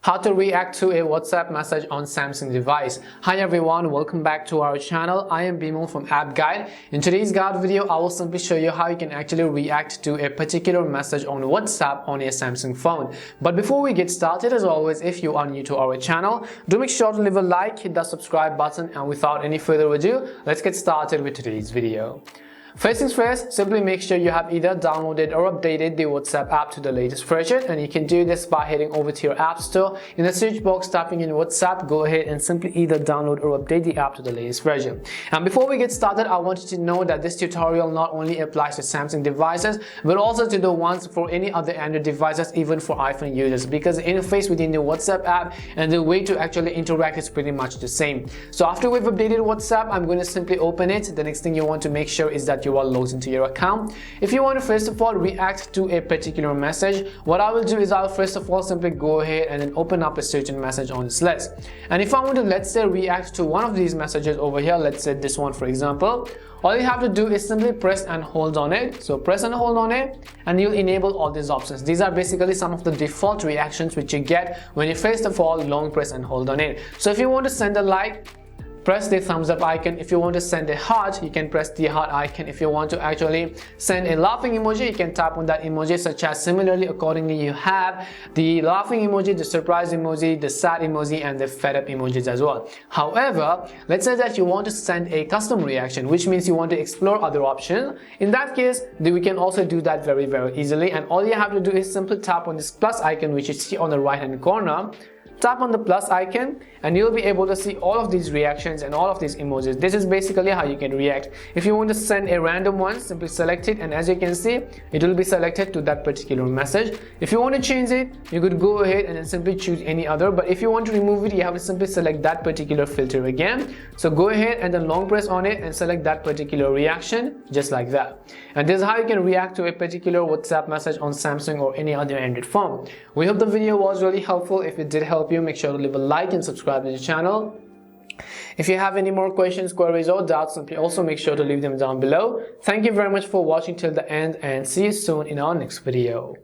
How to react to a WhatsApp message on Samsung device. Hi everyone, welcome back to our channel. I am Bimal from App Guide. In today's guide video, I will simply show you how you can actually react to a particular message on WhatsApp on a Samsung phone. But before we get started, as always, if you are new to our channel, do make sure to leave a like, hit the subscribe button, and without any further ado, let's get started with today's video. First things first, simply make sure you have either downloaded or updated the WhatsApp app to the latest version, and you can do this by heading over to your app store. In the search box, typing in WhatsApp, go ahead and simply either download or update the app to the latest version. And before we get started, I want you to know that this tutorial not only applies to Samsung devices, but also to the ones for any other Android devices, even for iPhone users, because the interface within the WhatsApp app and the way to actually interact is pretty much the same. So after we've updated WhatsApp, I'm going to simply open it. The next thing you want to make sure is that you are logged into your account. If you want to first of all react to a particular message, what I will do is I'll first of all simply go ahead and then open up a certain message on this list. And if I want to, let's say, react to one of these messages over here, let's say this one for example, all you have to do is simply press and hold on it. So press and hold on it and you'll enable all these options. These are basically some of the default reactions which you get when you first of all long press and hold on it. So if you want to send a like, press the thumbs up icon. If you want to send a heart, you can press the heart icon. If you want to actually send a laughing emoji, you can tap on that emoji, such as similarly accordingly you have the laughing emoji, the surprise emoji, the sad emoji, and the fed up emojis as well. However, let's say that you want to send a custom reaction, which means you want to explore other options. In that case, we can also do that very easily, and all you have to do is simply tap on this plus icon which you see on the right hand corner. Tap on the plus icon and you'll be able to see all of these reactions and all of these emojis. This is basically how you can react. If you want to send a random one, simply select it, and as you can see, it will be selected to that particular message. If you want to change it, you could go ahead and then simply choose any other, but if you want to remove it, you have to simply select that particular filter again. So go ahead and then long press on it and select that particular reaction, just like that. And this is how you can react to a particular WhatsApp message on Samsung or any other Android phone. We hope the video was really helpful. If it did help you, make sure to leave a like and subscribe to the channel. If you have any more questions, queries, or doubts, simply also make sure to leave them down below. Thank you very much for watching till the end, and see you soon in our next video.